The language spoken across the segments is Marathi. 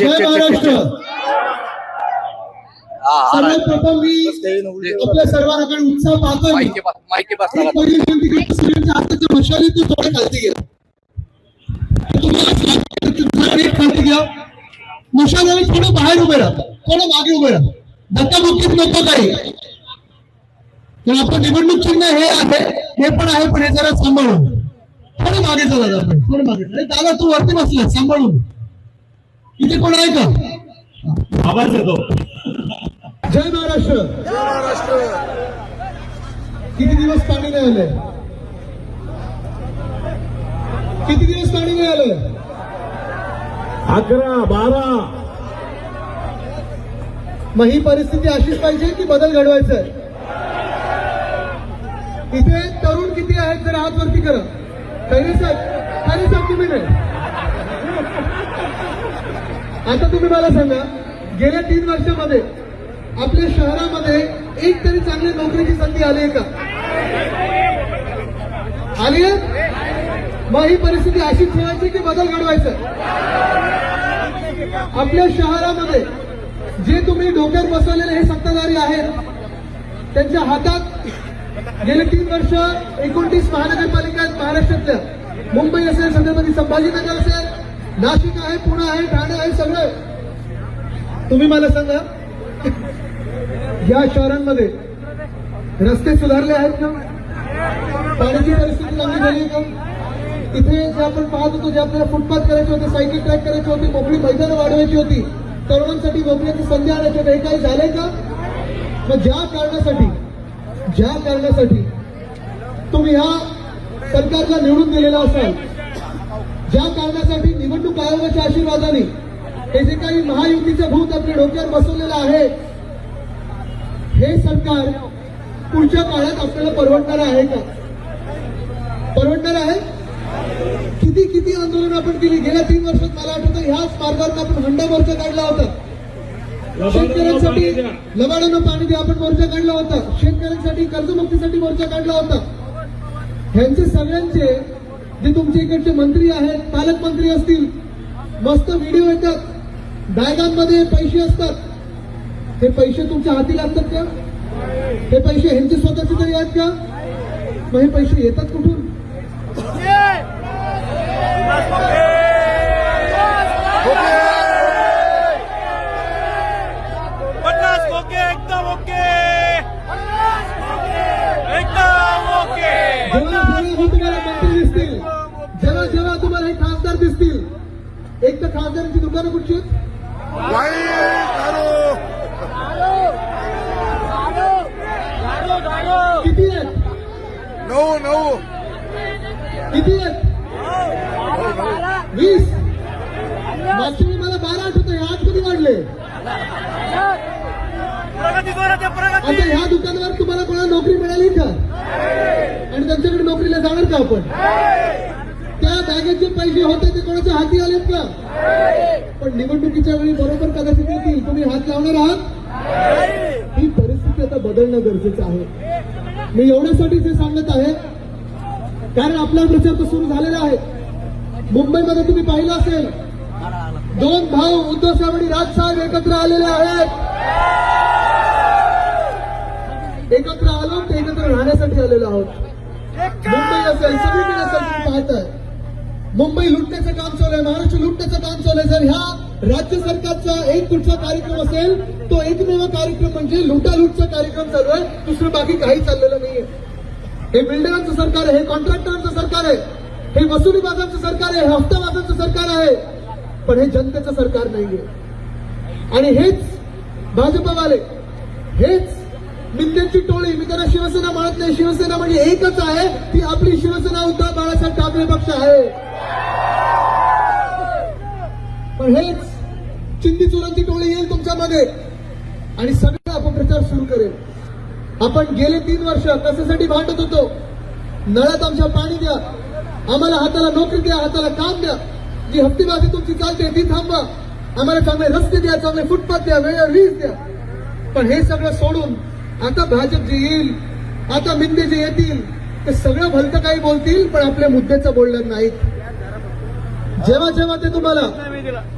महाराष्ट्र. सर्वप्रथम मी आपल्या सर्वांकडे उत्साह पाहतोय. हाताच्या मशालीतून थोडे खालती घ्या, खालती घ्या. मशालीला थोडं बाहेर उभे राहा, थोडं मागे उभे राहा. धक्काबुक्कीत नको काही. आपण निवडणूक चिन्ह हे आहे, हे पण आहे, पण हे जरा सांभाळून थोडं मागे चला. आपण थोडं मागे. दादा तू वरती बसला, सांभाळून. इथे कोण आहे का? आवाज येतो. जय महाराष्ट्र. जय महाराष्ट्र. किती दिवस पाणी नाही आलंय? किती दिवस पाणी नाही आलं? 11, 12. मग ही परिस्थिती अशीच पाहिजे की बदल घडवायचा आहे? इथे तरुण किती आहेत? जरा हात वरती करा. खैरे साहेब तुम्ही नाही. आता तुम्ही मला सांगा, गेल्या 3 वर्षामध्ये आपल्या शहरामध्ये एक तरी चांगली नोकरीची संधी आली आहे का? आली आहे? मग ही परिस्थिती अशीच ठेवायची की बदल घडवायचा? आपल्या शहरामध्ये जे तुम्ही डोक्यात बसवलेले हे सत्ताधारी आहेत, त्यांच्या हातात गेले 3 वर्ष 29 महानगरपालिका आहेत महाराष्ट्रातल्या. मुंबई असेल, छत्रपती संभाजीनगर असेल, नाशिक आहे, पुणे आहे, ठाणे आहे, सगळं. तुम्ही मला सांगा, या शहरांमध्ये रस्ते सुधारले आहेत का? पाण्याची परिस्थिती चांगली झाली का? इथे जे आपण पाहत होतो, जे आपल्याला फुटपाथ करायचे होते, सायकल ट्रॅक करायचे होते, मोकळी मैदानं वाढवायची होती, तरुणांसाठी नोकरीची संधी आणायची होती, हे काही झालंय का? मग ज्या कारणासाठी तुम्ही ह्या सरकारला निवडून दिलेला असाल, ज्या कारणासाठी निवडणूक आयोगाच्या आशीर्वादाने हे जे काही महायुतीचं भूत आपल्या डोक्यावर बसवलेलं आहे, हे सरकार पुढच्या काळात आपल्याला परवडणार आहे का? परवडणार आहे? किती आंदोलन आपण केली गेल्या 3 वर्षात. मला आठवतं ह्याच मार्गावर आपण हंडा मोर्चा काढला होता. शेतकऱ्यांसाठी लबाडानं पाणी द्या आपण मोर्चा काढला होता. शेतकऱ्यांसाठी कर्जमुक्तीसाठी मोर्चा काढला होता. ह्यांचे सगळ्यांचे जे तुमच्या इकडचे मंत्री आहेत, पालकमंत्री असतील, मस्त व्हिडिओ येतात, बॅगांमध्ये पैसे असतात. हे पैसे तुमच्या हाती लागतात का? हे पैसे ह्यांचे स्वतःचे तरी आहेत का? मग हे पैसे येतात कुठून? तुम्हाला मंत्री दिसतील, जेव्हा तुम्हाला हे खासदार दिसतील, एक तर खासदारांची दुकानं कुठची आहेत? किती आहेत? 9. किती आहेत? 20. मागच्या वेळी मला 12 आठवतं, आज कधी वाढले? आता ह्या दुकानावर तुम्हाला कोणाला नोकरी मिळाली का? आणि त्यांच्याकडे नोकरीला जाणार का आपण? त्या बॅगेत जे पैसे होते ते कोणाच्या हाती आलेत का? पण निवडणुकीच्या वेळी बरोबर कदाचित येतील, तुम्ही हात लावणार आहात. ही परिस्थिती आता बदलणं गरजेचं आहे. मी एवढ्यासाठीच हे सांगत आहे, कारण आपला प्रचार तर सुरू झालेला आहे. मुंबईमध्ये तुम्ही पाहिलं असेल, 2 भाऊ उद्धव साहेब आणि राज साहेब एकत्र आलेले आहेत. एकत्र आलो ते एकत्र राहण्यासाठी आलेलो आहोत. मुंबई असेल, सगळीकडे असेल, तुम्ही पाहताय मुंबई लुटण्याचं काम चालू आहे, महाराष्ट्र लुटण्याचं काम चालू आहे. जर ह्या राज्य सरकारचा एक कुठचा कार्यक्रम असेल, तो एकमेव कार्यक्रम म्हणजे लुटालूटचा कार्यक्रम चालू आहे. दुसरं बाकी काही चाललेलं नाहीये. हे बिल्डरांचं सरकार आहे, हे कॉन्ट्रॅक्टरांचं सरकार आहे, हे वसुलीबाजांचं सरकार आहे, हे हफ्ताबाजांचं सरकार आहे, पण हे जनतेचं सरकार नाहीये. आणि हेच भाजपवाले, हेच मिंदेची टोळी, मी त्यांना शिवसेना म्हणत नाही, शिवसेना म्हणजे एकच आहे, ती आपली शिवसेना उद्धव बाळासाहेब ठाकरे पक्ष आहे. पण हेच चिंदी चोरांची टोळी येईल तुमच्यामध्ये आणि सगळं अपप्रचार सुरू करेल. आपण गेले 3 वर्ष कशासाठी भांडत होतो? नळात आमच्या पाणी द्या, आम्हाला हाताला नोकरी द्या, हाताला काम द्या, जी हफ्तेबाजी तुमची चालते ती थांबवा, आम्हाला चांगले रस्ते द्या, चांगले फुटपाथ द्या, वेळेवर वीज द्या. पण हे सगळं सोडून आता भाजप जे येईल, आता मिंदे जे येतील, ते सगळं भलतं काही बोलतील, पण आपल्या मुद्द्याचं बोलणार नाहीत. जेव्हा जेव्हा ते तुम्हाला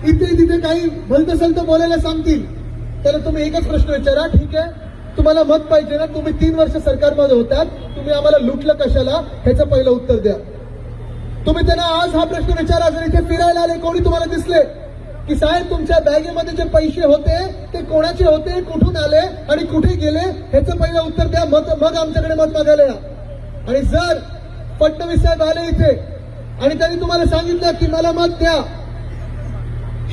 इथे तिथे काही भलतं सलतं बोलायला सांगतील, त्याला तुम्ही एकच प्रश्न विचारा, ठीक आहे तुम्हाला मत पाहिजे ना, तुम्ही 3 वर्ष सरकारमध्ये होतात, तुम्ही आम्हाला लुटलं कशाला, ह्याचं पहिलं उत्तर द्या. तुम्ही त्यांना आज हा प्रश्न विचारा, जर इथे फिरायला आले कोणी तुम्हाला दिसले की साहेब तुमच्या बॅगेमध्ये जे पैसे होते ते कोणाचे होते, कुठून आले आणि कुठे गेले, ह्याचं पहिलं उत्तर द्या. मग आमच्याकडे मत मागायला या. आणि जर फडणवीस साहेब आले इथे आणि त्यांनी तुम्हाला सांगितलं की मला मत द्या,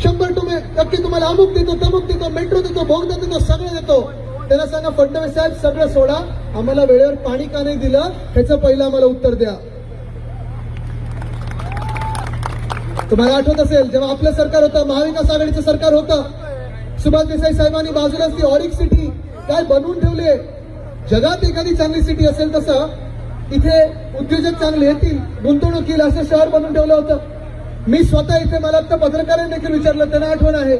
100% तुम्हाला अमुक देतो, तमुक देतो, मेट्रो देतो, बोगदा देतो, सगळं देतो, त्यांना सांगा फडणवीस साहेब सगळं सोडा, आम्हाला वेळेवर पाणी का नाही दिलं ह्याचं पहिलं आम्हाला उत्तर द्या. तुम्हाला आठवत असेल जेव्हा आपलं सरकार होतं, महाविकास आघाडीचं सरकार होतं, सुभाष देसाई साहेबांनी बाजूलाच ती ऑरिक सिटी काय बनवून ठेवली. जगात एखादी चांगली सिटी असेल तसं इथे उद्योजक चांगले येतील, गुंतवणूक येईल असं शहर बनवून ठेवलं होतं. मी स्वतः इथे, मला आता पत्रकारांनी देखील विचारलं, त्यांना आठवण आहे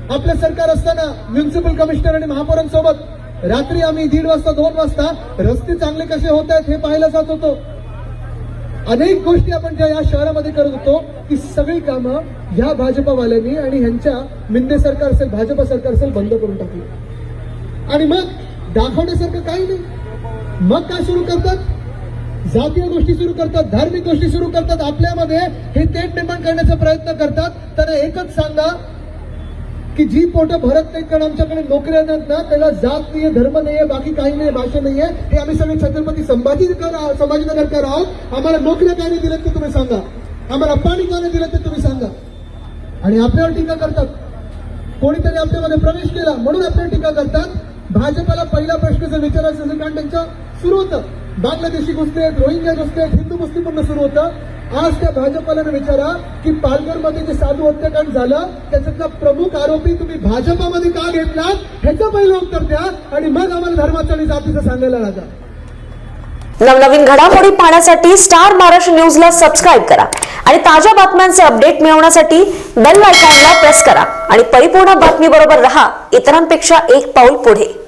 आपलं सरकार असताना म्युन्सिपल कमिशनर आणि महापौरांसोबत रात्री आम्ही 1:30 वाजता 2 वाजता रस्ते चांगले कसे होत आहेत हे पाहायला जात होतो. अनेक गोष्टी आपण ज्या या शहरामध्ये करत होतो ती सगळी कामं ह्या भाजपवाल्यांनी आणि ह्यांच्या मिंदे सरकार असेल, भाजप सरकार असेल, बंद करून टाकली. आणि मग दाखवण्यासारखं काही नाही. मग काय सुरू करतात, जातीय गोष्टी सुरू करतात, धार्मिक गोष्टी सुरू करतात, आपल्यामध्ये हे तेढ निर्माण करण्याचा प्रयत्न करतात. त्यांना एकच सांगा की जी पोटं भरत नाहीत कारण आमच्याकडे नोकऱ्या नाहीत ना, त्याला जात नाहीये, धर्म नाहीये, बाकी काही नाही, भाषा नाहीये, हे आम्ही सगळे छत्रपती संभाजीनगरकर आहोत. आम्हाला नोकऱ्या काय नाही दिल्यात ते तुम्ही सांगा, आम्हाला पाणी का नाही दिलं ते तुम्ही सांगा. आणि आपल्यावर टीका करतात, कोणीतरी आपल्यामध्ये प्रवेश केला म्हणून आपल्यावर टीका करतात. भाजपला पहिला प्रश्न जर विचारायचा असेल, कारण त्यांचं सुरू होतं बांगलादेशी घुसते, रोहिंग्या घुसते, हिंदू मुस्लिम पण सुरू होतं. आज त्या भाजपाला विचारा की पालघरमध्ये जे साधू हत्याकांड झालं त्याच्यातला प्रमुख आरोपी तुम्ही भाजपामध्ये का घेतलात, ह्याचं पहिलं उत्तर द्या आणि मग आम्हाला धर्माचं आणि जातीचं सांगायला लागा. नवनवीन घडामोडी पाहण्यासाठी स्टार महाराष्ट्र न्यूजला सबस्क्राईब करा आणि ताज्या बातम्यांचे अपडेट मिळवण्यासाठी बेल आयकॉनला प्रेस करा आणि परिपूर्ण बातमी बरोबर रहा, इतरांपेक्षा एक पाऊल पुढे.